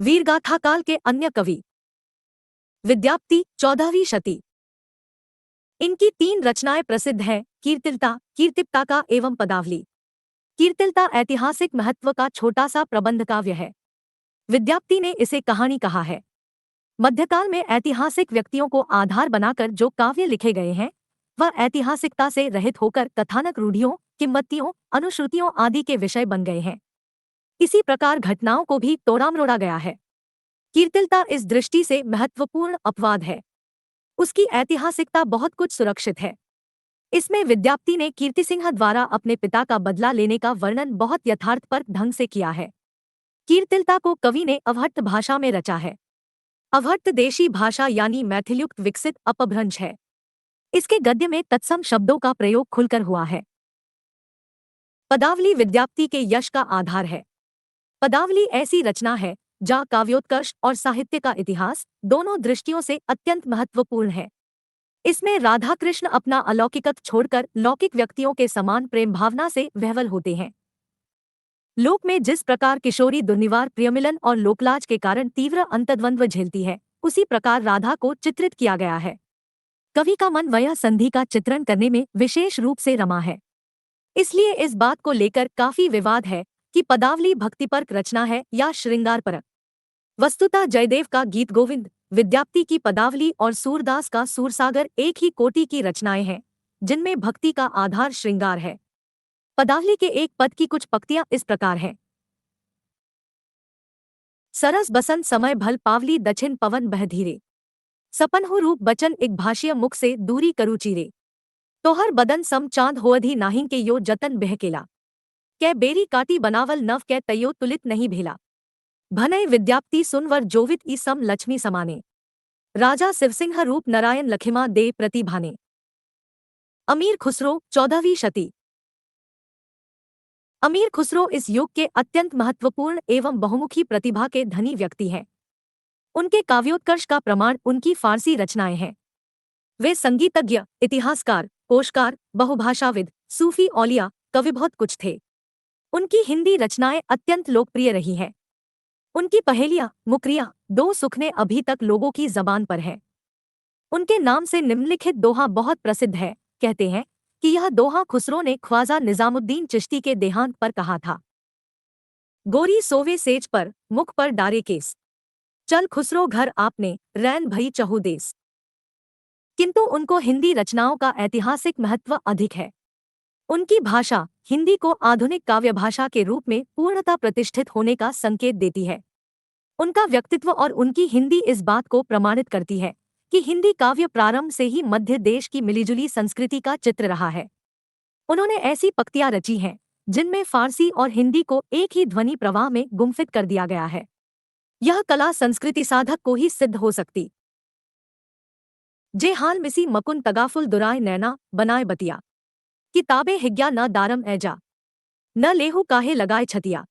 वीरगाथा काल के अन्य कवि विद्याप्ति 14वीं शती। इनकी 3 रचनाएं प्रसिद्ध हैं, कीर्तिलता, कीर्तिपताका एवं पदावली। कीर्तिलता ऐतिहासिक महत्व का छोटा सा प्रबंध काव्य है। विद्याप्ति ने इसे कहानी कहा है। मध्यकाल में ऐतिहासिक व्यक्तियों को आधार बनाकर जो काव्य लिखे गए हैं वह ऐतिहासिकता से रहित होकर कथानक रूढ़ियों, किंवदंतियों, अनुश्रुतियों आदि के विषय बन गए हैं। इसी प्रकार घटनाओं को भी तोड़ा-मरोड़ा गया है। कीर्तिलता इस दृष्टि से महत्वपूर्ण अपवाद है। उसकी ऐतिहासिकता बहुत कुछ सुरक्षित है। इसमें विद्याप्ति ने कीर्तिसिंह द्वारा अपने पिता का बदला लेने का वर्णन बहुत यथार्थपर ढंग से किया है। कीर्तिलता को कवि ने अवहट्ट भाषा में रचा है। अवहट्ट देशी भाषा यानी मैथिलयुक्त विकसित अपभ्रंश है। इसके गद्य में तत्सम शब्दों का प्रयोग खुलकर हुआ है। पदावली विद्याप्ति के यश का आधार है। पदावली ऐसी रचना है जहाँ काव्योत्कर्ष और साहित्य का इतिहास दोनों दृष्टियों से अत्यंत महत्वपूर्ण है। इसमें राधा कृष्ण अपना अलौकिकत्व छोड़कर लौकिक व्यक्तियों के समान प्रेम भावना से विह्वल होते हैं। लोक में जिस प्रकार किशोरी दुर्निवार प्रियमिलन और लोकलाज के कारण तीव्र अंतर्द्वंद्व झेलती है, उसी प्रकार राधा को चित्रित किया गया है। कवि का मन वयः संधि का चित्रण करने में विशेष रूप से रमा है। इसलिए इस बात को लेकर काफी विवाद है कि पदावली भक्तिपरक रचना है या श्रृंगारपरक। वस्तुतः जयदेव का गीत गोविंद, विद्याप्ति की पदावली और सूरदास का सूरसागर एक ही कोटि की रचनाएं हैं, जिनमें भक्ति का आधार श्रृंगार है। पदावली के एक पद की कुछ पंक्तियां इस प्रकार हैं। सरस बसंत समय भल पावली दक्षिण पवन बह धीरे। सपनहु रूप बचन एक भाष्य मुख से दूरी करु चीरे। तोहर बदन सम चांद होअधि नाहिं के यो जतन बहकेला। कै बेरी काटी बनावल नव कै तयो तुलित नहीं भेला। भनय विद्याप्ति सुनवर जोवित ई सम लक्ष्मी समाने। राजा शिवसिंह रूप नारायण लखिमा दे प्रतिभाने। अमीर खुसरो 14वीं शती। अमीर खुसरो इस युग के अत्यंत महत्वपूर्ण एवं बहुमुखी प्रतिभा के धनी व्यक्ति हैं। उनके काव्योत्कर्ष का प्रमाण उनकी फारसी रचनाएं हैं। वे संगीतज्ञ, इतिहासकार, कोशकार, बहुभाषाविद, सूफी औलिया, कवि बहुत कुछ थे। उनकी हिंदी रचनाएं अत्यंत लोकप्रिय रही हैं। उनकी पहेलियां, मुकरियां, दो सुखने अभी तक लोगों की जबान पर है। उनके नाम से निम्नलिखित दोहा बहुत प्रसिद्ध है। कहते हैं कि यह दोहा खुसरो ने ख्वाजा निजामुद्दीन चिश्ती के देहांत पर कहा था। गोरी सोवे सेज पर, मुख पर डारे केस। चल खुसरो घर आपने, रैन भई चहु देस। किंतु उनको हिंदी रचनाओं का ऐतिहासिक महत्व अधिक है। उनकी भाषा हिंदी को आधुनिक काव्य भाषा के रूप में पूर्णतः प्रतिष्ठित होने का संकेत देती है। उनका व्यक्तित्व और उनकी हिंदी इस बात को प्रमाणित करती है कि हिंदी काव्य प्रारंभ से ही मध्य देश की मिलीजुली संस्कृति का चित्र रहा है। उन्होंने ऐसी पंक्तियां रची हैं जिनमें फारसी और हिंदी को एक ही ध्वनि प्रवाह में गुम्फित कर दिया गया है। यह कला संस्कृति साधक को ही सिद्ध हो सकती। जे हाल मिसी मकुन तगाफुल दुराय नैना बनाए बतिया। किताबे हिग्या न दारम ऐजा। न लेहू काहे लगाए छतिया।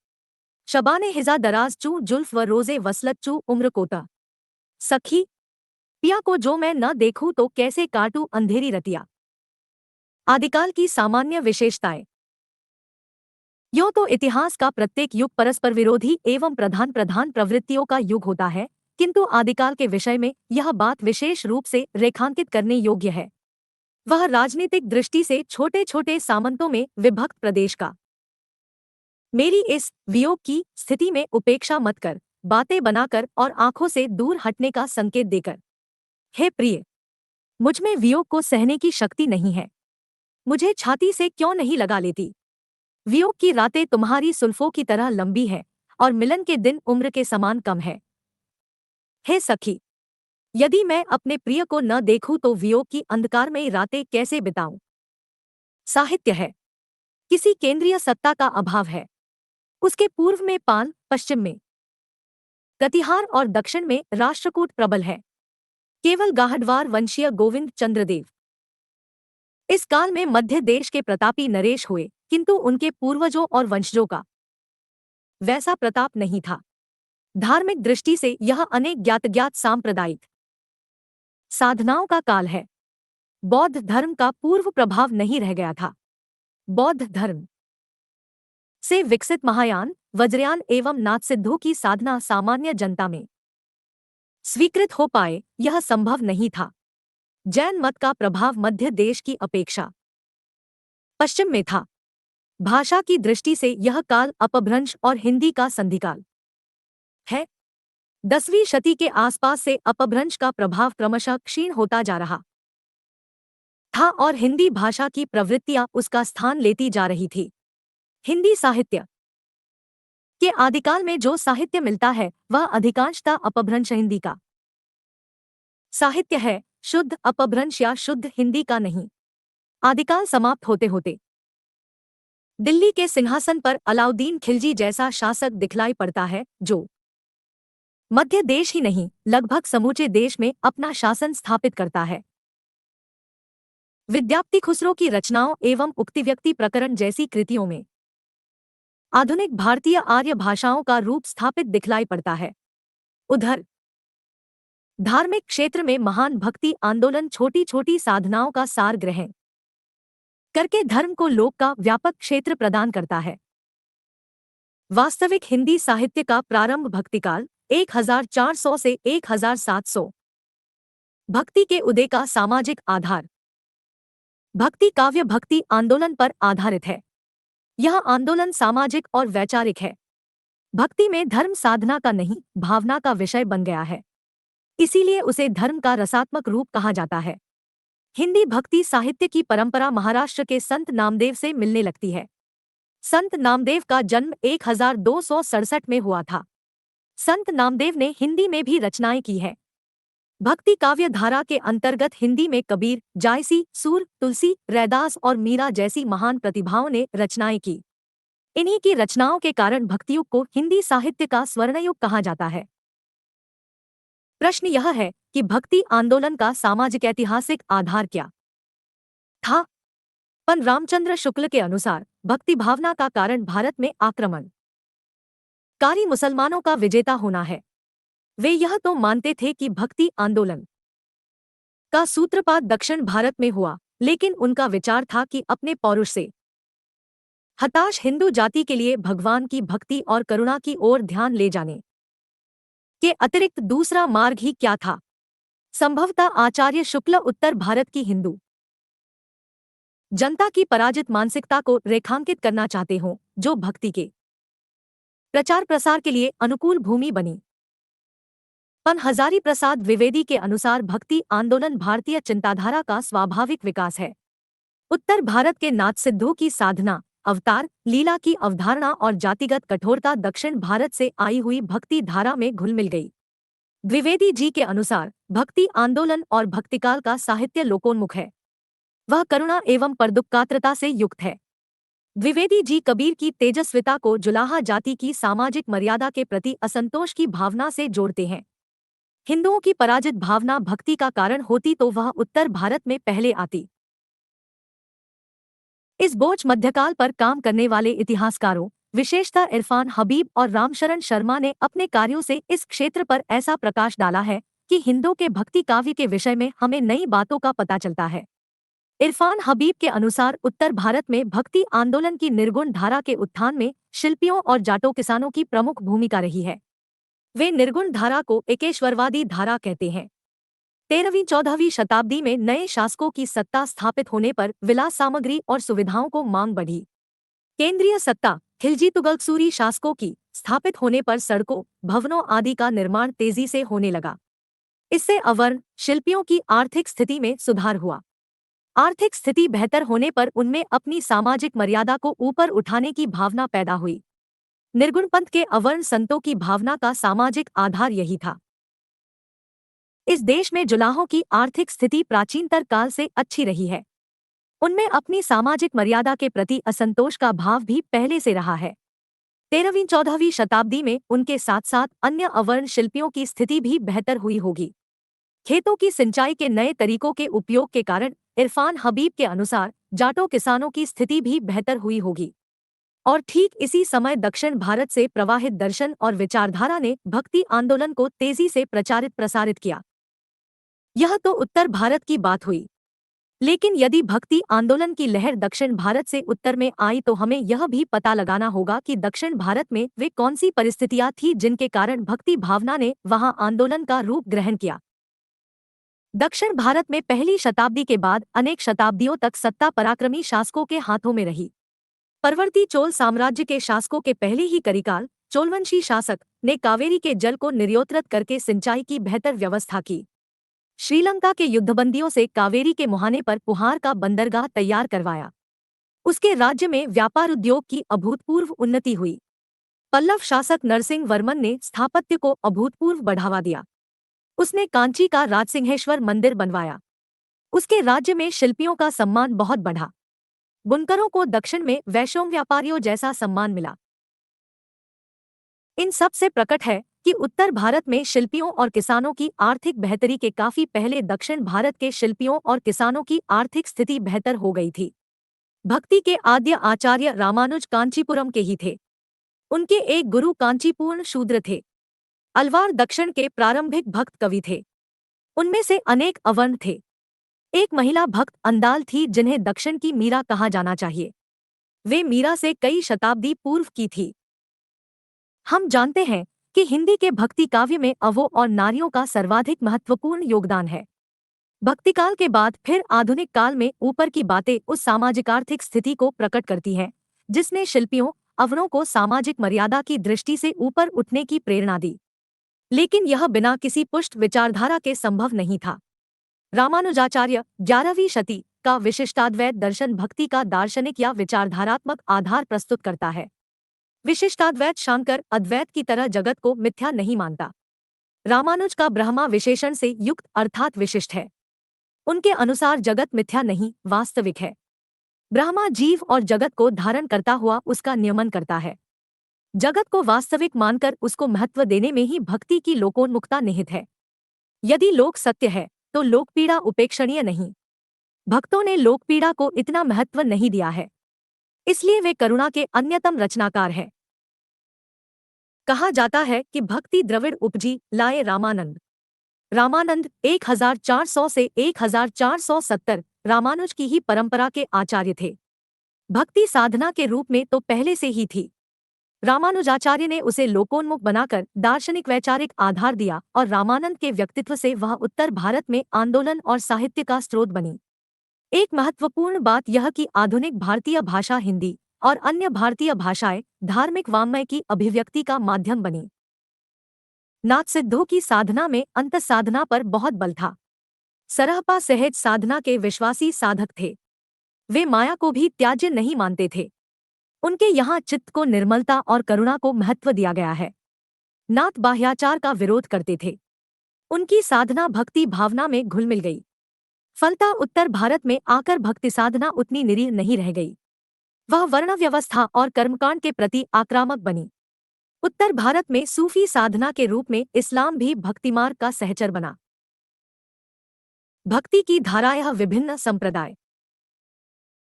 शबाने हिजा दराज चू जुल्फ व रोजे वसलत चू उम्र कोता। सखी पिया को जो मैं न देखूं तो कैसे काटूं अंधेरी रतिया। आदिकाल की सामान्य विशेषताएं। यों तो इतिहास का प्रत्येक युग परस्पर विरोधी एवं प्रधान प्रधान प्रवृत्तियों का युग होता है, किंतु आदिकाल के विषय में यह बात विशेष रूप से रेखांकित करने योग्य है। वह राजनीतिक दृष्टि से छोटे छोटे सामंतों में विभक्त प्रदेश का। मेरी इस वियोग की स्थिति में उपेक्षा मत कर, बातें बनाकर और आंखों से दूर हटने का संकेत देकर। हे प्रिय, मुझमें वियोग को सहने की शक्ति नहीं है। मुझे छाती से क्यों नहीं लगा लेती। वियोग की रातें तुम्हारी सुल्फों की तरह लंबी है और मिलन के दिन उम्र के समान कम है। हे सखी, यदि मैं अपने प्रिय को न देखूं तो वियोग की अंधकारमयी रातें कैसे बिताऊं। साहित्य है, किसी केंद्रीय सत्ता का अभाव है। उसके पूर्व में पाल, पश्चिम में प्रतिहार और दक्षिण में राष्ट्रकूट प्रबल है। केवल गाहडवार वंशीय गोविंद चंद्रदेव इस काल में मध्य देश के प्रतापी नरेश हुए, किंतु उनके पूर्वजों और वंशजों का वैसा प्रताप नहीं था। धार्मिक दृष्टि से यह अनेक ज्ञात सांप्रदायिक साधनाओं का काल है। बौद्ध धर्म का पूर्व प्रभाव नहीं रह गया था। बौद्ध धर्म से विकसित महायान, वज्रयान एवं नाथसिद्धों की साधना सामान्य जनता में स्वीकृत हो पाए, यह संभव नहीं था। जैन मत का प्रभाव मध्य देश की अपेक्षा पश्चिम में था। भाषा की दृष्टि से यह काल अपभ्रंश और हिंदी का संधिकाल है। 10वीं शती के आसपास से अपभ्रंश का प्रभाव क्रमशः क्षीण होता जा रहा था और हिंदी भाषा की प्रवृत्तियां उसका स्थान लेती जा रही थी। हिंदी साहित्य के आदिकाल में जो साहित्य मिलता है वह अधिकांशतः अपभ्रंश हिंदी का साहित्य है, शुद्ध अपभ्रंश या शुद्ध हिंदी का नहीं। आदिकाल समाप्त होते होते दिल्ली के सिंहासन पर अलाउद्दीन खिलजी जैसा शासक दिखलाई पड़ता है, जो मध्य देश ही नहीं लगभग समूचे देश में अपना शासन स्थापित करता है। विद्यापति खुसरो की रचनाओं एवं उक्तिव्यक्ति प्रकरण जैसी कृतियों में आधुनिक भारतीय आर्य भाषाओं का रूप स्थापित दिखलाई पड़ता है। उधर धार्मिक क्षेत्र में महान भक्ति आंदोलन छोटी छोटी साधनाओं का सार ग्रहण करके धर्म को लोक का व्यापक क्षेत्र प्रदान करता है। वास्तविक हिंदी साहित्य का प्रारंभ भक्तिकाल 1400 से 1700 भक्ति के उदय का सामाजिक आधार भक्ति काव्य भक्ति आंदोलन पर आधारित है। यह आंदोलन सामाजिक और वैचारिक है। भक्ति में धर्म साधना का नहीं भावना का विषय बन गया है, इसीलिए उसे धर्म का रसात्मक रूप कहा जाता है। हिंदी भक्ति साहित्य की परंपरा महाराष्ट्र के संत नामदेव से मिलने लगती है। संत नामदेव का जन्म 1267 में हुआ था। संत नामदेव ने हिंदी में भी रचनाएं की है। भक्ति काव्य धारा के अंतर्गत हिंदी में कबीर, जायसी, सूर, तुलसी, रैदास और मीरा जैसी महान प्रतिभाओं ने रचनाएं की। इन्हीं की रचनाओं के कारण भक्तियुग को हिंदी साहित्य का स्वर्णयुग कहा जाता है। प्रश्न यह है कि भक्ति आंदोलन का सामाजिक ऐतिहासिक आधार क्या था? पं रामचंद्र शुक्ल के अनुसार भक्ति भावना का कारण भारत में आक्रमणकारी मुसलमानों का विजेता होना है। वे यह तो मानते थे कि भक्ति आंदोलन का सूत्रपात दक्षिण भारत में हुआ, लेकिन उनका विचार था कि अपने पौरुष से हताश हिंदू जाति के लिए भगवान की भक्ति और करुणा की ओर ध्यान ले जाने के अतिरिक्त दूसरा मार्ग ही क्या था। संभवतः आचार्य शुक्ल उत्तर भारत की हिंदू जनता की पराजित मानसिकता को रेखांकित करना चाहते हों, जो भक्ति के प्रचार प्रसार के लिए अनुकूल भूमि बनी। पं हजारी प्रसाद द्विवेदी के अनुसार भक्ति आंदोलन भारतीय चिंताधारा का स्वाभाविक विकास है। उत्तर भारत के नाथसिद्धों की साधना, अवतार, लीला की अवधारणा और जातिगत कठोरता दक्षिण भारत से आई हुई भक्ति धारा में घुल मिल गई। द्विवेदी जी के अनुसार भक्ति आंदोलन और भक्तिकाल का साहित्य लोकोन्मुख है। वह करुणा एवं परदुःखात्रता से युक्त है। द्विवेदी जी कबीर की तेजस्विता को जुलाहा जाति की सामाजिक मर्यादा के प्रति असंतोष की भावना से जोड़ते हैं। हिंदुओं की पराजित भावना भक्ति का कारण होती तो वह उत्तर भारत में पहले आती। इस बोझ मध्यकाल पर काम करने वाले इतिहासकारों, विशेषतः इरफान हबीब और रामशरण शर्मा ने अपने कार्यों से इस क्षेत्र पर ऐसा प्रकाश डाला है कि हिंदुओं के भक्ति काव्य के विषय में हमें नई बातों का पता चलता है। इरफान हबीब के अनुसार उत्तर भारत में भक्ति आंदोलन की निर्गुण धारा के उत्थान में शिल्पियों और जाटों किसानों की प्रमुख भूमिका रही है। वे निर्गुण धारा को एकेश्वरवादी धारा कहते हैं। 13वीं-14वीं शताब्दी में नए शासकों की सत्ता स्थापित होने पर विलास सामग्री और सुविधाओं को मांग बढ़ी। केंद्रीय सत्ता खिलजी तुगलकसूरी शासकों की स्थापित होने पर सड़कों, भवनों आदि का निर्माण तेजी से होने लगा। इससे अवर्ण शिल्पियों की आर्थिक स्थिति में सुधार हुआ। आर्थिक स्थिति बेहतर होने पर उनमें अपनी सामाजिक मर्यादा को ऊपर उठाने की भावना पैदा हुई। निर्गुणपंथ के अवर्ण संतों की भावना का सामाजिक आधार यही था। इस देश में जुलाहों की आर्थिक स्थिति प्राचीनतर काल से अच्छी रही है। उनमें अपनी सामाजिक मर्यादा के प्रति असंतोष का भाव भी पहले से रहा है। 13वीं-14वीं शताब्दी में उनके साथ साथ अन्य अवर्ण शिल्पियों की स्थिति भी बेहतर हुई होगी। खेतों की सिंचाई के नए तरीकों के उपयोग के कारण इरफान हबीब के अनुसार जाटों किसानों की स्थिति भी बेहतर हुई होगी। और ठीक इसी समय दक्षिण भारत से प्रवाहित दर्शन और विचारधारा ने भक्ति आंदोलन को तेजी से प्रचारित प्रसारित किया। यह तो उत्तर भारत की बात हुई। लेकिन यदि भक्ति आंदोलन की लहर दक्षिण भारत से उत्तर में आई तो हमें यह भी पता लगाना होगा कि दक्षिण भारत में वे कौन सी परिस्थितियां थीं जिनके कारण भक्ति भावना ने वहां आंदोलन का रूप ग्रहण किया। दक्षिण भारत में पहली शताब्दी के बाद अनेक शताब्दियों तक सत्ता पराक्रमी शासकों के हाथों में रही। परवर्ती चोल साम्राज्य के शासकों के पहले ही करिकाल चोलवंशी शासक ने कावेरी के जल को निर्योतरत करके सिंचाई की बेहतर व्यवस्था की। श्रीलंका के युद्धबंदियों से कावेरी के मुहाने पर पुहार का बंदरगाह तैयार करवाया। उसके राज्य में व्यापार उद्योग की अभूतपूर्व उन्नति हुई। पल्लव शासक नरसिंह वर्मन ने स्थापत्य को अभूतपूर्व बढ़ावा दिया। उसने कांची का राजसिंहेश्वर मंदिर बनवाया। उसके राज्य में शिल्पियों का सम्मान बहुत बढ़ा। बुनकरों को दक्षिण में वैश्यों व्यापारियों जैसा सम्मान मिला। इन सब से प्रकट है कि उत्तर भारत में शिल्पियों और किसानों की आर्थिक बेहतरी के काफी पहले दक्षिण भारत के शिल्पियों और किसानों की आर्थिक स्थिति बेहतर हो गई थी। भक्ति के आद्य आचार्य रामानुज कांचीपुरम के ही थे। उनके एक गुरु कांचीपूर्ण शूद्र थे। अलवार दक्षिण के प्रारंभिक भक्त कवि थे। उनमें से अनेक अवर्ण थे। एक महिला भक्त अंदाल थी जिन्हें दक्षिण की मीरा कहा जाना चाहिए। वे मीरा से कई शताब्दी पूर्व की थी। हम जानते हैं कि हिंदी के भक्ति काव्य में अवों और नारियों का सर्वाधिक महत्वपूर्ण योगदान है। भक्तिकाल के बाद फिर आधुनिक काल में ऊपर की बातें उस सामाजिक आर्थिक स्थिति को प्रकट करती हैं जिसने शिल्पियों अवरों को सामाजिक मर्यादा की दृष्टि से ऊपर उठने की प्रेरणा दी। लेकिन यह बिना किसी पुष्ट विचारधारा के संभव नहीं था। रामानुजाचार्य 11वीं शती का विशिष्टाद्वैत दर्शन भक्ति का दार्शनिक या विचारधारात्मक आधार प्रस्तुत करता है। विशिष्टाद्वैत शांकर अद्वैत की तरह जगत को मिथ्या नहीं मानता। रामानुज का ब्रह्मा विशेषण से युक्त अर्थात विशिष्ट है। उनके अनुसार जगत मिथ्या नहीं वास्तविक है। ब्रह्मा जीव और जगत को धारण करता हुआ उसका नियमन करता है। जगत को वास्तविक मानकर उसको महत्व देने में ही भक्ति की लोकोन्मुखता निहित है। यदि लोक सत्य है तो लोकपीड़ा उपेक्षणीय नहीं। भक्तों ने लोकपीड़ा को इतना महत्व नहीं दिया है, इसलिए वे करुणा के अन्यतम रचनाकार हैं। कहा जाता है कि भक्ति द्रविड़ उपजी लाए रामानंद। रामानंद 1400 से 1470 रामानुज की ही परंपरा के आचार्य थे। भक्ति साधना के रूप में तो पहले से ही थी। रामानुजाचार्य ने उसे लोकोन्मुख बनाकर दार्शनिक वैचारिक आधार दिया और रामानंद के व्यक्तित्व से वह उत्तर भारत में आंदोलन और साहित्य का स्रोत बनी। एक महत्वपूर्ण बात यह कि आधुनिक भारतीय भाषा हिंदी और अन्य भारतीय भाषाएं धार्मिक वाङ्मय की अभिव्यक्ति का माध्यम बनी। नाथसिद्धों की साधना में अंतसाधना पर बहुत बल था। सरहपा सहज साधना के विश्वासी साधक थे। वे माया को भी त्याज्य नहीं मानते थे। उनके यहाँ चित्त को निर्मलता और करुणा को महत्व दिया गया है। नाथ बाह्याचार का विरोध करते थे। उनकी साधना भक्ति भावना में घुल मिल गई। फलतः उत्तर भारत में आकर भक्ति साधना उतनी निरीह नहीं रह गई। वह वर्ण व्यवस्था और कर्मकांड के प्रति आक्रामक बनी। उत्तर भारत में सूफी साधना के रूप में इस्लाम भी भक्तिमार्ग का सहचर बना। भक्ति की धाराएं विभिन्न संप्रदाय।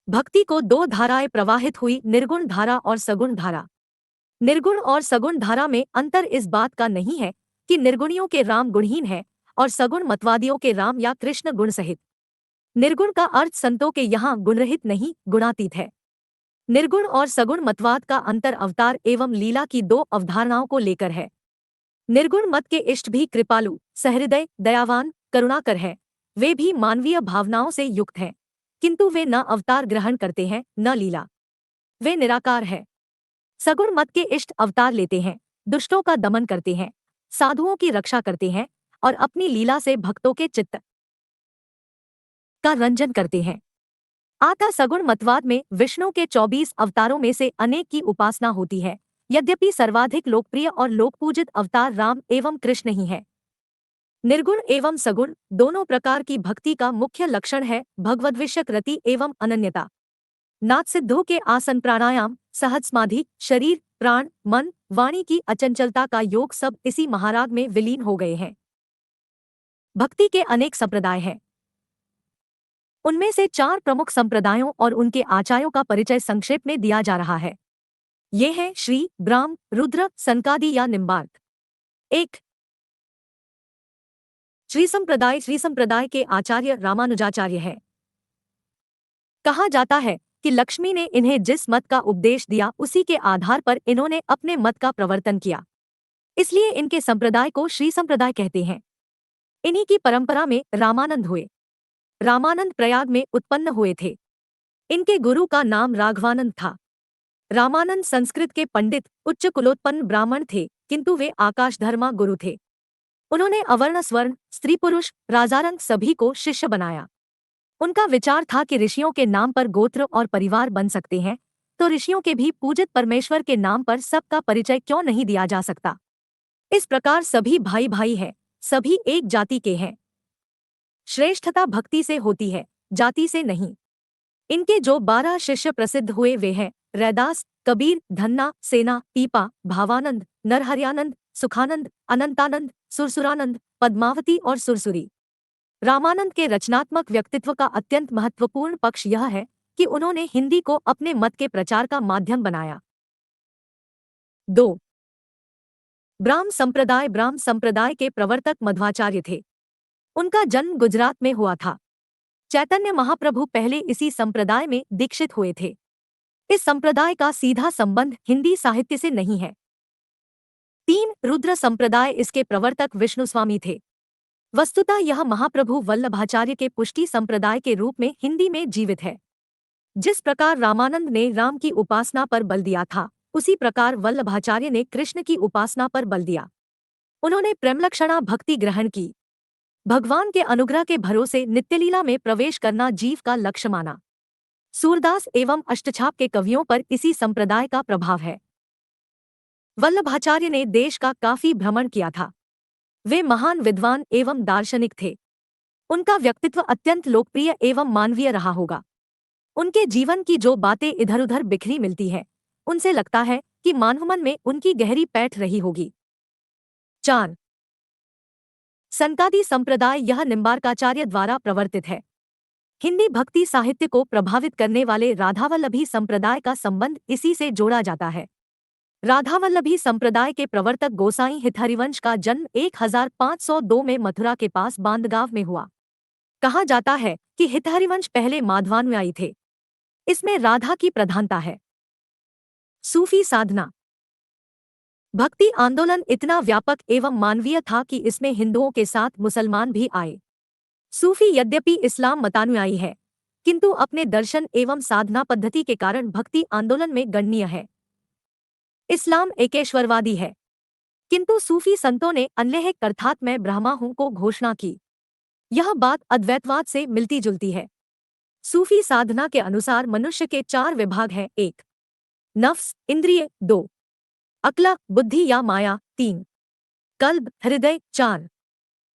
भक्ति को दो धाराएं प्रवाहित हुई, निर्गुण धारा और सगुण धारा। निर्गुण और सगुण धारा में अंतर इस बात का नहीं है कि निर्गुणियों के राम गुणहीन है और सगुण मतवादियों के राम या कृष्ण गुण सहित। निर्गुण का अर्थ संतों के यहाँ गुणरहित नहीं गुणातीत है। निर्गुण और सगुण मतवाद का अंतर अवतार एवं लीला की दो अवधारणाओं को लेकर है। निर्गुण मत के इष्ट भी कृपालु, सहृदय, दयावान, करुणाकर है। वे भी मानवीय भावनाओं से युक्त हैं, किंतु वे न अवतार ग्रहण करते हैं न लीला। वे निराकार है। सगुण मत के इष्ट अवतार लेते हैं, दुष्टों का दमन करते हैं, साधुओं की रक्षा करते हैं और अपनी लीला से भक्तों के चित्त का रंजन करते हैं। आता सगुण मतवाद में विष्णु के 24 अवतारों में से अनेक की उपासना होती है, यद्यपि सर्वाधिक लोकप्रिय और लोकपूजित अवतार राम एवं कृष्ण ही है। निर्गुण एवं सगुण दोनों प्रकार की भक्ति का मुख्य लक्षण है भगवद्विषयक रति एवं अनन्यता। नाथसिद्धों के आसन, प्राणायाम, सहज समाधि, शरीर, प्राण, मन, वाणी की अचंचलता का योग सब इसी महाराग में विलीन हो गए हैं। भक्ति के अनेक संप्रदाय हैं। उनमें से 4 प्रमुख संप्रदायों और उनके आचार्यों का परिचय संक्षेप में दिया जा रहा है। ये हैं श्री, ब्राह्म, रुद्र, सनकादि या निम्बार्क। 1. श्री संप्रदाय के आचार्य रामानुजाचार्य है। कहा जाता है कि लक्ष्मी ने इन्हें जिस मत का उपदेश दिया उसी के आधार पर इन्होंने अपने मत का प्रवर्तन किया, इसलिए इनके संप्रदाय को श्री संप्रदाय कहते हैं। इन्हीं की परंपरा में रामानंद हुए। रामानंद प्रयाग में उत्पन्न हुए थे। इनके गुरु का नाम राघवानंद था। रामानंद संस्कृत के पंडित उच्च कुलोत्पन्न ब्राह्मण थे, किंतु वे आकाशधर्मा गुरु थे। उन्होंने अवर्ण स्वर्ण स्त्री पुरुष राजारंग सभी को शिष्य बनाया। उनका विचार था कि ऋषियों के नाम पर गोत्र और परिवार बन सकते हैं, तो ऋषियों के भी पूजित परमेश्वर के नाम पर सबका परिचय क्यों नहीं दिया जा सकता। इस प्रकार सभी भाई भाई हैं, सभी एक जाति के हैं। श्रेष्ठता भक्ति से होती है, जाति से नहीं। इनके जो 12 शिष्य प्रसिद्ध हुए वे हैं रैदास, कबीर, धन्ना, सेना, पीपा, भावानंद, नरहरियानंद, सुखानंद, अनंतानंद, सुरसुरानंद, पद्मावती और सुरसुरी। रामानंद के रचनात्मक व्यक्तित्व का अत्यंत महत्वपूर्ण पक्ष यह है कि उन्होंने हिंदी को अपने मत के प्रचार का माध्यम बनाया। 2. ब्राह्म संप्रदाय के प्रवर्तक मध्वाचार्य थे। उनका जन्म गुजरात में हुआ था। चैतन्य महाप्रभु पहले इसी संप्रदाय में दीक्षित हुए थे। इस संप्रदाय का सीधा संबंध हिंदी साहित्य से नहीं है। 3. रुद्र संप्रदाय इसके प्रवर्तक विष्णुस्वामी थे। वस्तुतः यह महाप्रभु वल्लभाचार्य के पुष्टि संप्रदाय के रूप में हिंदी में जीवित है। जिस प्रकार रामानंद ने राम की उपासना पर बल दिया था, उसी प्रकार वल्लभाचार्य ने कृष्ण की उपासना पर बल दिया। उन्होंने प्रेमलक्षणा भक्ति ग्रहण की। भगवान के अनुग्रह के भरोसे नित्यलीला में प्रवेश करना जीव का लक्ष्य माना। सूरदास एवं अष्टछाप के कवियों पर इसी संप्रदाय का प्रभाव है। वल्लभाचार्य ने देश का काफी भ्रमण किया था। वे महान विद्वान एवं दार्शनिक थे। उनका व्यक्तित्व अत्यंत लोकप्रिय एवं मानवीय रहा होगा। उनके जीवन की जो बातें इधर उधर बिखरी मिलती है, उनसे लगता है कि मानवमन में उनकी गहरी पैठ रही होगी। 4. सनकादि संप्रदाय यह निम्बार्काचार्य द्वारा प्रवर्तित है। हिंदी भक्ति साहित्य को प्रभावित करने वाले राधावल्लभी संप्रदाय का संबंध इसी से जोड़ा जाता है। राधावल्लभी संप्रदाय के प्रवर्तक गोसाई हितहरिवंश का जन्म 1502 में मथुरा के पास बांदगांव में हुआ। कहा जाता है कि हितहरिवंश पहले माध्वानुयायी थे। इसमें राधा की प्रधानता है। सूफी साधना। भक्ति आंदोलन इतना व्यापक एवं मानवीय था कि इसमें हिंदुओं के साथ मुसलमान भी आए। सूफी यद्यपि इस्लाम मतानुयायी है, किंतु अपने दर्शन एवं साधना पद्धति के कारण भक्ति आंदोलन में गणनीय है। इस्लाम एकेश्वरवादी है, किंतु सूफी संतों ने अन्येक अर्थात मैं ब्रह्मा हूं को घोषणा की। यह बात अद्वैतवाद से मिलती जुलती है। सूफी साधना के अनुसार मनुष्य के 4 विभाग हैं। 1. नफ्स इंद्रिय, 2. अक्ल बुद्धि या माया, 3. कल्ब हृदय, 4.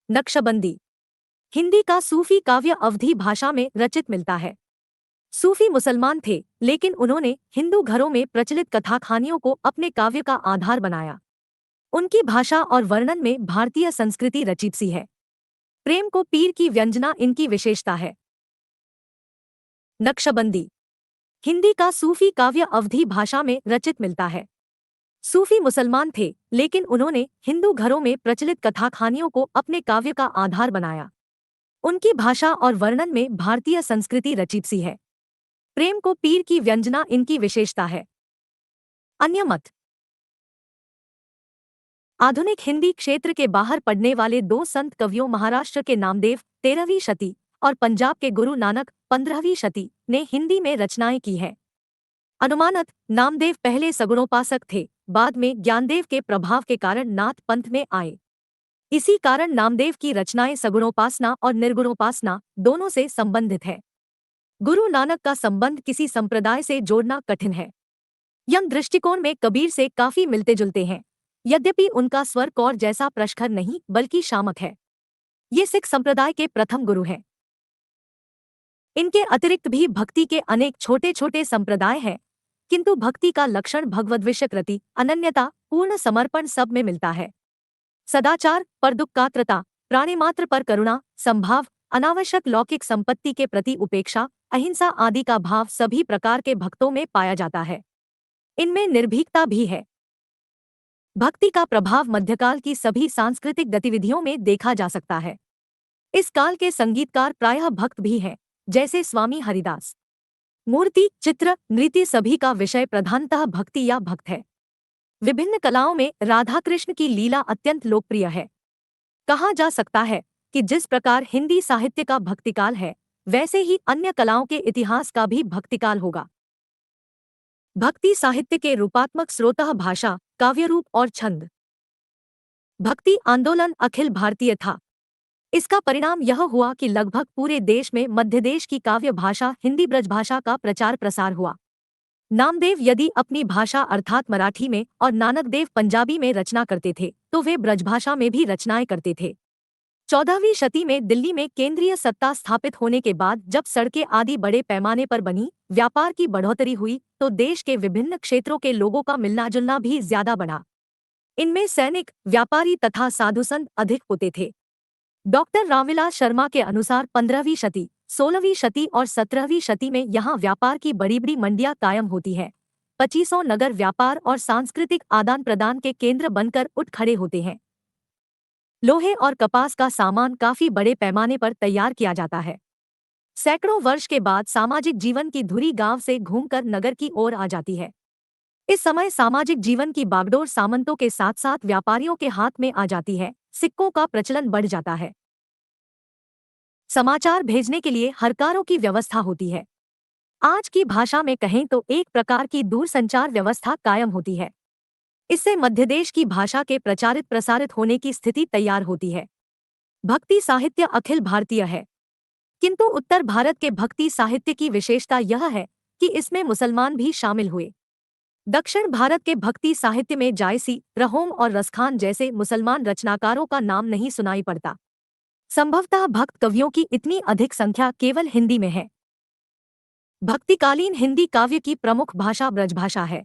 नक्शबंदी। हिंदी का सूफी काव्य अवधी भाषा में रचित मिलता है। सूफी मुसलमान थे, लेकिन उन्होंने हिंदू घरों में प्रचलित कथा कहानियों को अपने काव्य का आधार बनाया। उनकी भाषा और वर्णन में भारतीय संस्कृति रचित सी है। प्रेम को पीर की व्यंजना इनकी विशेषता है। नक्शबंदी। हिंदी का सूफी काव्य अवधी भाषा में रचित मिलता है। सूफी मुसलमान थे, लेकिन उन्होंने हिंदू घरों में प्रचलित कथा कहानियों को अपने काव्य का आधार बनाया। उनकी भाषा और वर्णन में भारतीय संस्कृति रचित सी है। प्रेम को पीर की व्यंजना इनकी विशेषता है। अन्य मत। आधुनिक हिंदी क्षेत्र के बाहर पढ़ने वाले 2 संत कवियों महाराष्ट्र के नामदेव 13वीं शती और पंजाब के गुरु नानक 15वीं शती ने हिंदी में रचनाएं की हैं। अनुमानत नामदेव पहले सगुणोपासक थे, बाद में ज्ञानदेव के प्रभाव के कारण नाथ पंथ में आए। इसी कारण नामदेव की रचनाएं सगुणोपासना और निर्गुणोपासना दोनों से संबंधित है। गुरु नानक का संबंध किसी संप्रदाय से जोड़ना कठिन है। यंग दृष्टिकोण में कबीर से काफी मिलते जुलते हैं, यद्यपि उनका स्वर कौर जैसा प्रशखर नहीं बल्कि शामक है। ये सिख संप्रदाय के प्रथम गुरु हैं। इनके अतिरिक्त भी भक्ति के अनेक छोटे छोटे संप्रदाय हैं, किंतु भक्ति का लक्षण भगवद्विषयकृति, अनन्यता, पूर्ण समर्पण सब में मिलता है। सदाचार, परदुःखात्रता, प्राणिमात्र पर करुणा, संभाव, अनावश्यक लौकिक संपत्ति के प्रति उपेक्षा, अहिंसा आदि का भाव सभी प्रकार के भक्तों में पाया जाता है। इनमें निर्भीकता भी है। भक्ति का प्रभाव मध्यकाल की सभी सांस्कृतिक गतिविधियों में देखा जा सकता है। इस काल के संगीतकार प्रायः भक्त भी हैं, जैसे स्वामी हरिदास। मूर्ति, चित्र, नृत्य सभी का विषय प्रधानतः भक्ति या भक्त है। विभिन्न कलाओं में राधा कृष्ण की लीला अत्यंत लोकप्रिय है। कहा जा सकता है कि जिस प्रकार हिंदी साहित्य का भक्तिकाल है, वैसे ही अन्य कलाओं के इतिहास का भी भक्तिकाल होगा। भक्ति साहित्य के रूपात्मक स्रोतः भाषा, काव्यरूप और छंद। भक्ति आंदोलन अखिल भारतीय था। इसका परिणाम यह हुआ कि लगभग पूरे देश में मध्य देश की काव्य भाषा हिंदी ब्रजभाषा का प्रचार प्रसार हुआ। नामदेव यदि अपनी भाषा अर्थात मराठी में और नानक देव पंजाबी में रचना करते थे, तो वे ब्रजभाषा में भी रचनाएं करते थे। 14वीं शती में दिल्ली में केंद्रीय सत्ता स्थापित होने के बाद जब सड़कें आदि बड़े पैमाने पर बनी, व्यापार की बढ़ोतरी हुई, तो देश के विभिन्न क्षेत्रों के लोगों का मिलना जुलना भी ज्यादा बढ़ा। इनमें सैनिक, व्यापारी तथा साधु संत अधिक होते थे। डॉक्टर रामविलास शर्मा के अनुसार 15वीं शती, 16वीं शती और 17वीं शती में यहाँ व्यापार की बड़ी बड़ी मंडियां कायम होती है। 2500 नगर व्यापार और सांस्कृतिक आदान प्रदान के केंद्र बनकर उठ खड़े होते हैं। लोहे और कपास का सामान काफी बड़े पैमाने पर तैयार किया जाता है। सैकड़ों वर्ष के बाद सामाजिक जीवन की धुरी गांव से घूमकर नगर की ओर आ जाती है। इस समय सामाजिक जीवन की बागडोर सामंतों के साथ साथ व्यापारियों के हाथ में आ जाती है। सिक्कों का प्रचलन बढ़ जाता है। समाचार भेजने के लिए हरकारों की व्यवस्था होती है। आज की भाषा में कहें तो एक प्रकार की दूरसंचार व्यवस्था कायम होती है। इससे मध्यदेश की भाषा के प्रचारित प्रसारित होने की स्थिति तैयार होती है। भक्ति साहित्य अखिल भारतीय है, किंतु उत्तर भारत के भक्ति साहित्य की विशेषता यह है कि इसमें मुसलमान भी शामिल हुए। दक्षिण भारत के भक्ति साहित्य में जायसी, रहोम और रसखान जैसे मुसलमान रचनाकारों का नाम नहीं सुनाई पड़ता। संभवतः भक्त कवियों की इतनी अधिक संख्या केवल हिंदी में है। भक्तिकालीन हिंदी काव्य की प्रमुख भाषा ब्रजभाषा है।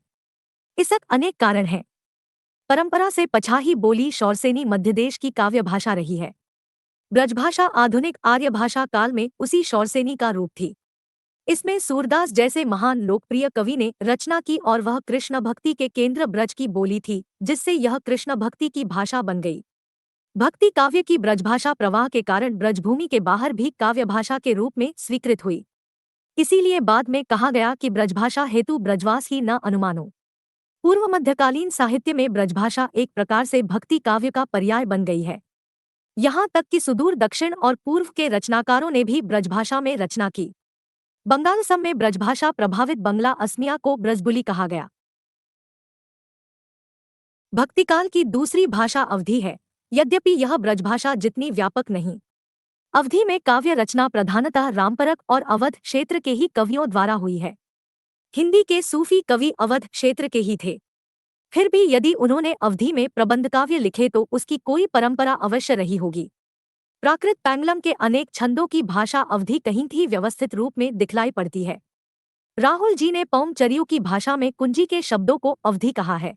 इसक अनेक कारण हैं। परंपरा से पछाही बोली शौरसेनी मध्यदेश की काव्य भाषा रही है। ब्रजभाषा आधुनिक आर्य भाषा काल में उसी शौरसेनी का रूप थी। इसमें सूरदास जैसे महान लोकप्रिय कवि ने रचना की और वह कृष्ण भक्ति के केंद्र ब्रज की बोली थी, जिससे यह कृष्ण भक्ति की भाषा बन गई। भक्ति काव्य की ब्रजभाषा प्रवाह के कारण ब्रजभूमि के बाहर भी काव्य भाषा के रूप में स्वीकृत हुई। इसीलिए बाद में कहा गया कि ब्रजभाषा हेतु ब्रजवास ही न अनुमानो। पूर्व मध्यकालीन साहित्य में ब्रजभाषा एक प्रकार से भक्ति काव्य का पर्याय बन गई है। यहाँ तक कि सुदूर दक्षिण और पूर्व के रचनाकारों ने भी ब्रजभाषा में रचना की। बंगाल सम में ब्रजभाषा प्रभावित बंगला असमिया को ब्रजबुली कहा गया। भक्तिकाल की दूसरी भाषा अवधी है, यद्यपि यह ब्रजभाषा जितनी व्यापक नहीं। अवधी में काव्य रचना प्रधानतः रामपरक और अवध क्षेत्र के ही कवियों द्वारा हुई है। हिंदी के सूफी कवि अवध क्षेत्र के ही थे। फिर भी यदि उन्होंने अवधी में प्रबंध काव्य लिखे तो उसकी कोई परंपरा अवश्य रही होगी। प्राकृत पैंगलम के अनेक छंदों की भाषा अवधी कहीं भी व्यवस्थित रूप में दिखलाई पड़ती है। राहुल जी ने पौमचरियों की भाषा में कुंजी के शब्दों को अवधी कहा है।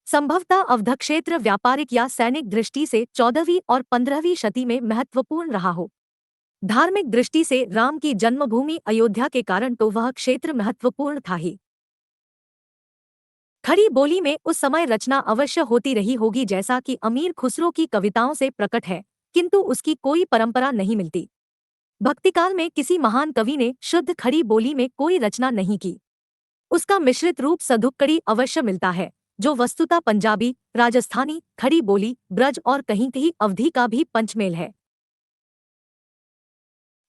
संभवतः अवध क्षेत्र व्यापारिक या सैनिक दृष्टि से 14वीं और 15वीं शती में महत्वपूर्ण रहा हो। धार्मिक दृष्टि से राम की जन्मभूमि अयोध्या के कारण तो वह क्षेत्र महत्वपूर्ण था ही। खड़ी बोली में उस समय रचना अवश्य होती रही होगी, जैसा कि अमीर खुसरो की कविताओं से प्रकट है, किंतु उसकी कोई परंपरा नहीं मिलती। भक्तिकाल में किसी महान कवि ने शुद्ध खड़ी बोली में कोई रचना नहीं की। उसका मिश्रित रूप सधुक्कड़ी अवश्य मिलता है, जो वस्तुतः पंजाबी, राजस्थानी, खड़ी बोली, ब्रज और कहीं कहीं अवधी का भी पंचमेल है।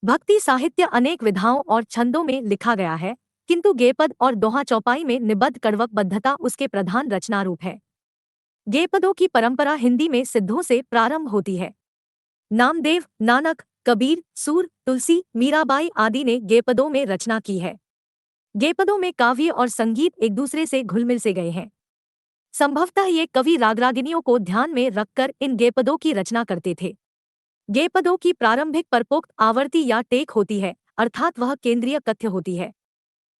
भक्ति साहित्य अनेक विधाओं और छंदों में लिखा गया है, किंतु गेपद और दोहा चौपाई में निबद्ध कड़वकबद्धता उसके प्रधान रचना रूप है। गेपदों की परंपरा हिंदी में सिद्धों से प्रारंभ होती है। नामदेव, नानक, कबीर, सूर, तुलसी, मीराबाई आदि ने गेपदों में रचना की है। गेपदों में काव्य और संगीत एक दूसरे से घुलमिल से गए हैं। संभवतः ये कवि रागरागिनियों को ध्यान में रखकर इन गेपदों की रचना करते थे। गेपदों की प्रारंभिक परपोक्त आवर्ती या टेक होती है, अर्थात वह केंद्रीय कथ्य होती है।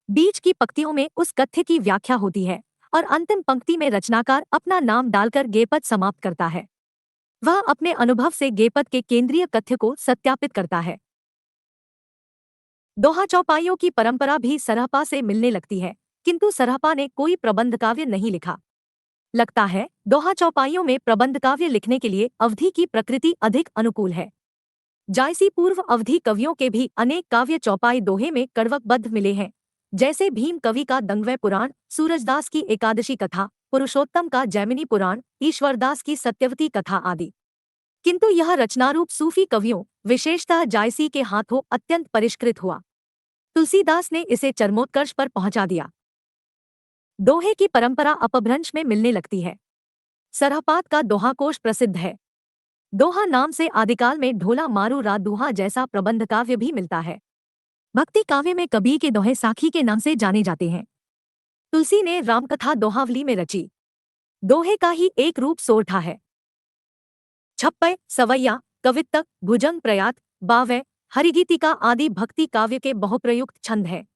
बीच की पंक्तियों में उस कथ्य की व्याख्या होती है और अंतिम पंक्ति में रचनाकार अपना नाम डालकर गेपद समाप्त करता है। वह अपने अनुभव से गेपद के केंद्रीय कथ्य को सत्यापित करता है। दोहा चौपाइयों की परंपरा भी सरहपा से मिलने लगती है, किंतु सरहपा ने कोई प्रबंध काव्य नहीं लिखा। लगता है दोहा चौपाइयों में प्रबंध काव्य लिखने के लिए अवधी की प्रकृति अधिक अनुकूल है। जायसी पूर्व अवधी कवियों के भी अनेक काव्य चौपाई दोहे में कड़वकबद्ध मिले हैं, जैसे भीम कवि का दंगवय पुराण, सूरजदास की एकादशी कथा, पुरुषोत्तम का जैमिनी पुराण, ईश्वरदास की सत्यवती कथा आदि। किंतु यह रचनारूप सूफी कवियों, विशेषतः जायसी के हाथों अत्यंत परिष्कृत हुआ। तुलसीदास ने इसे चरमोत्कर्ष पर पहुंचा दिया। दोहे की परंपरा अपभ्रंश में मिलने लगती है। सरहपात का दोहाकोश प्रसिद्ध है। दोहा नाम से आदिकाल में ढोला मारू रा दुहा जैसा प्रबंध काव्य भी मिलता है। भक्ति काव्य में कबीर के दोहे साखी के नाम से जाने जाते हैं। तुलसी ने रामकथा दोहावली में रची। दोहे का ही एक रूप सोरठा है। छप्पय, सवैया, कवित्तक, भुजंग प्रयात, बावय, हरिगीतिका आदि भक्ति काव्य के बहुप्रयुक्त छंद है।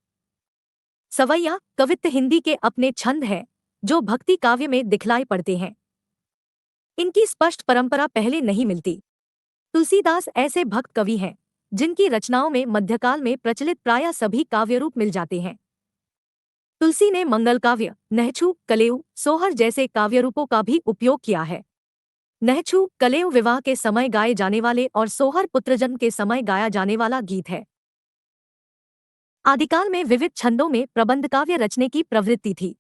सवैया, कवित्त हिंदी के अपने छंद है जो भक्ति काव्य में दिखलाई पड़ते हैं। इनकी स्पष्ट परंपरा पहले नहीं मिलती। तुलसीदास ऐसे भक्त कवि हैं जिनकी रचनाओं में मध्यकाल में प्रचलित प्रायः सभी काव्यरूप मिल जाते हैं। तुलसी ने मंगल काव्य, नहछू, कलेऊ, सोहर जैसे काव्यरूपों का भी उपयोग किया है। नहछू, कलेऊ विवाह के समय गाए जाने वाले और सोहर पुत्रजन्म के समय गाया जाने वाला गीत है। आदिकाल में विविध छंदों में प्रबंध काव्य रचने की प्रवृत्ति थी।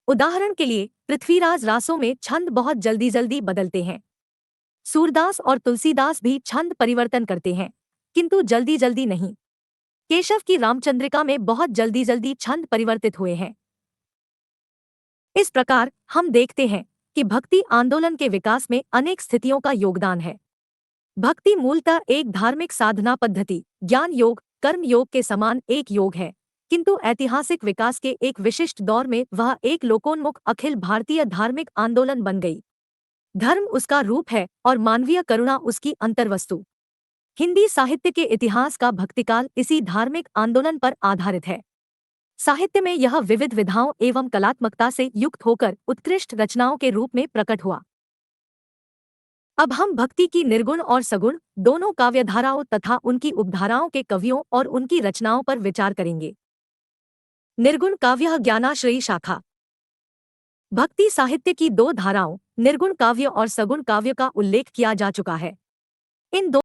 उदाहरण के लिए पृथ्वीराज रासों में छंद बहुत जल्दी जल्दी बदलते हैं। सूरदास और तुलसीदास भी छंद परिवर्तन करते हैं, किंतु जल्दी जल्दी नहीं। केशव की रामचंद्रिका में बहुत जल्दी जल्दी छंद परिवर्तित हुए हैं। इस प्रकार हम देखते हैं कि भक्ति आंदोलन के विकास में अनेक स्थितियों का योगदान है। भक्ति मूलतः एक धार्मिक साधना पद्धति, ज्ञान योग, कर्म योग के समान एक योग है, किंतु ऐतिहासिक विकास के एक विशिष्ट दौर में वह एक लोकोन्मुख अखिल भारतीय धार्मिक आंदोलन बन गई। धर्म उसका रूप है और मानवीय करुणा उसकी अंतर्वस्तु। हिंदी साहित्य के इतिहास का भक्तिकाल इसी धार्मिक आंदोलन पर आधारित है। साहित्य में यह विविध विधाओं एवं कलात्मकता से युक्त होकर उत्कृष्ट रचनाओं के रूप में प्रकट हुआ। अब हम भक्ति की निर्गुण और सगुण दोनों काव्यधाराओं तथा उनकी उपधाराओं के कवियों और उनकी रचनाओं पर विचार करेंगे। निर्गुण काव्य ज्ञानाश्रयी शाखा। भक्ति साहित्य की दो धाराओं, निर्गुण काव्य और सगुण काव्य का उल्लेख किया जा चुका है। इन दो